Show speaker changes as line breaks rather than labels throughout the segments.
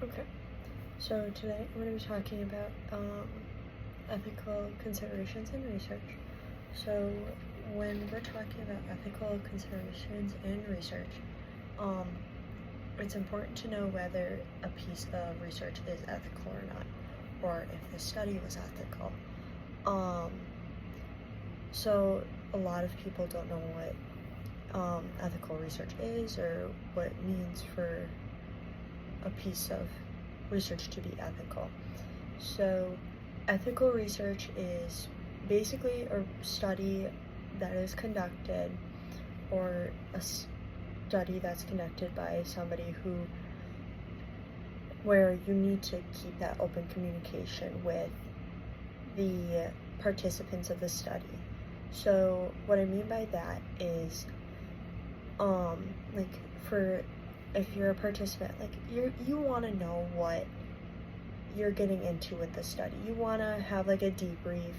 Okay, so today I'm going to be talking about ethical considerations in research. So when we're talking about ethical considerations in research, um, it's important to know whether a piece of research is ethical or not, or if the study was ethical. Um, so a lot of people don't know what ethical research is or what it means for a piece of research to be ethical. So ethical research is basically a study that is conducted, or a study that's conducted by somebody where you need to keep that open communication with the participants of the study. So what I mean by that is like for if you're a participant, like you want to know what you're getting into with the study. You want to have like a debrief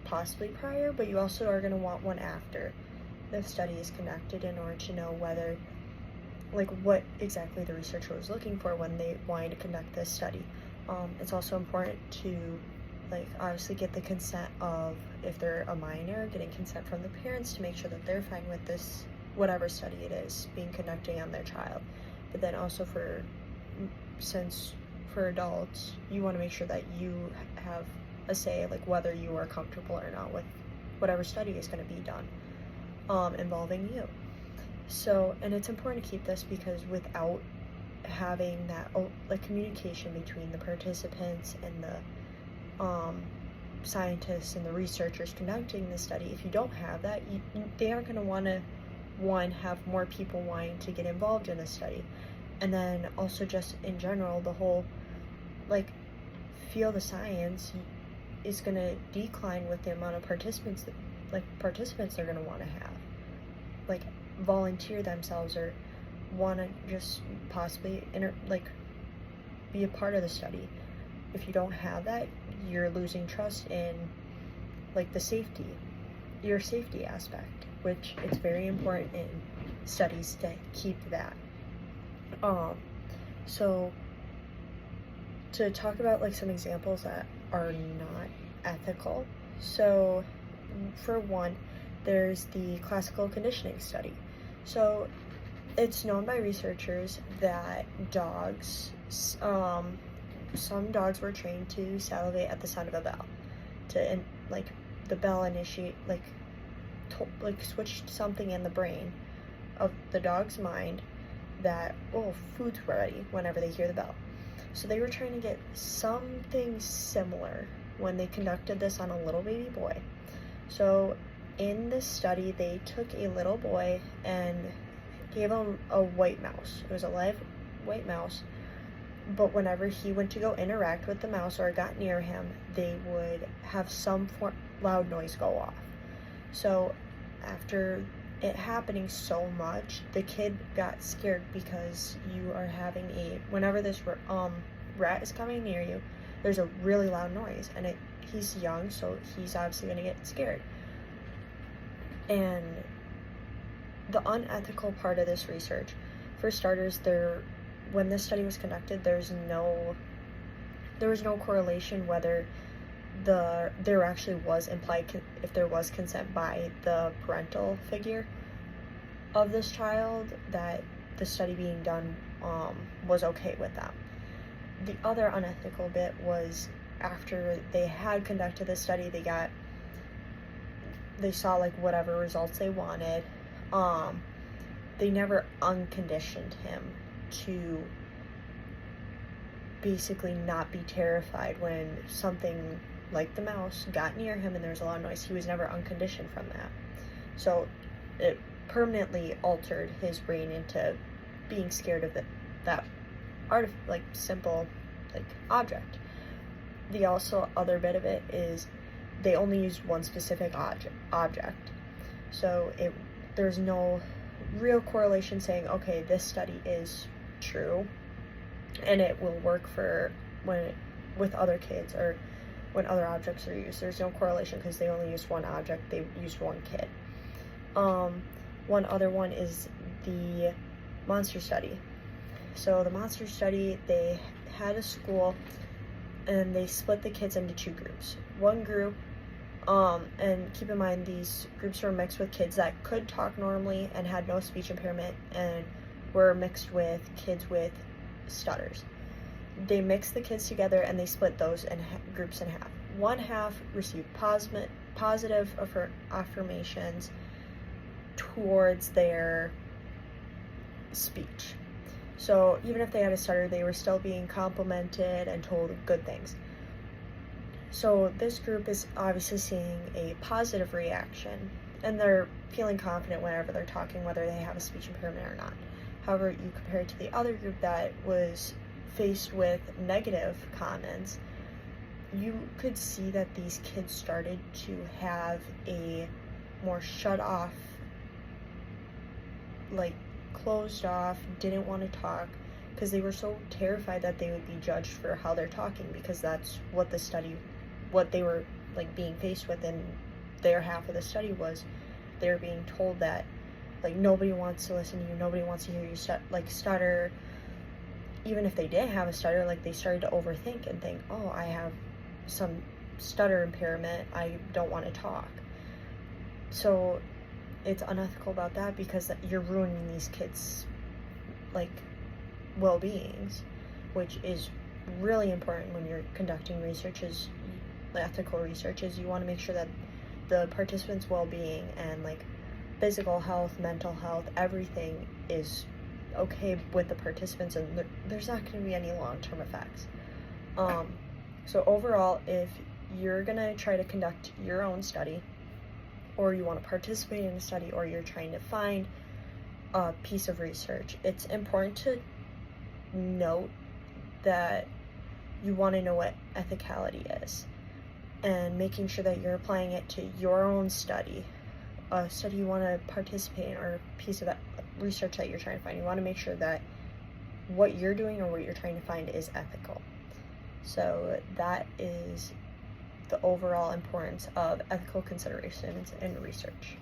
possibly prior, but you also are going to want one after the study is conducted in order to know whether like what exactly the researcher was looking for when they wanted to conduct this study. It's also important to like obviously get the consent of, if they're a minor, getting consent from the parents to make sure that they're fine with this whatever study it is being conducted on their child. But then also since for adults, you want to make sure that you have a say, like whether you are comfortable or not with whatever study is going to be done involving you. So, and it's important to keep this because without having that like communication between the participants and the scientists and the researchers conducting the study, if you don't have that, they aren't going to want to have more people wanting to get involved in the study. And then also just in general, the whole like feel the science is going to decline with the amount of participants they're going to want to have, like volunteer themselves or want to just possibly be a part of the study. If you don't have that, you're losing trust in like your safety aspect, which it's very important in studies to keep that. So to talk about like some examples that are not ethical. So for one, there's the classical conditioning study. So it's known by researchers that some dogs were trained to salivate at the sound of a bell, the bell initiate switched something in the brain of the dog's mind that, oh, food's ready whenever they hear the bell. So they were trying to get something similar when they conducted this on a little baby boy. So in this study, they took a little boy and gave him a white mouse. It was a live white mouse, but whenever he went to go interact with the mouse or got near him, they would have some loud noise go off. So after it happening so much, the kid got scared because you are having whenever this rat is coming near you, there's a really loud noise, and he's young, so he's obviously going to get scared. And the unethical part of this research, for starters, when this study was conducted, there was no correlation whether there actually was implied if there was consent by the parental figure of this child, that the study being done was okay with them. The other unethical bit was after they had conducted the study, they saw like whatever results they wanted. They never unconditioned him to basically not be terrified when something like the mouse got near him and there was a loud noise. He was never unconditioned from that. So it permanently altered his brain into being scared of that simple object. The also other bit of it is they only used one specific object. So there's no real correlation saying, okay, this study is true and it will work for with other kids or when other objects are used. There's no correlation because they only used one object, they used one kid. One other one is the monster study. So the monster study, they had a school and they split the kids into two groups. One group, and keep in mind these groups were mixed with kids that could talk normally and had no speech impairment, and were mixed with kids with stutters. They mixed the kids together and they split those groups in half. One half received positive affirmations towards their speech. So even if they had a stutter, they were still being complimented and told good things. So this group is obviously seeing a positive reaction, and they're feeling confident whenever they're talking, whether they have a speech impairment or not. However, you compare it to the other group that was faced with negative comments, you could see that these kids started to have a more shut off, like closed off, didn't want to talk, because they were so terrified that they would be judged for how they're talking, because that's what the study, what they were like being faced with in their half of the study was they were being told that like nobody wants to listen to you, nobody wants to hear you stutter. Even if they didn't have a stutter, like they started to overthink and think, oh, I have some stutter impairment, I don't want to talk. So it's unethical about that, because you're ruining these kids' like well-beings, which is really important when you're conducting research. Is ethical research is you want to make sure that the participants' well-being and like physical health, mental health, everything is okay with the participants, and there's not going to be any long-term effects. So overall, if you're going to try to conduct your own study, or you want to participate in a study, or you're trying to find a piece of research, it's important to note that you want to know what ethicality is, and making sure that you're applying it to your own study, a study you want to participate in, or a piece of research that you're trying to find. You want to make sure that what you're doing or what you're trying to find is ethical. So that is the overall importance of ethical considerations in research.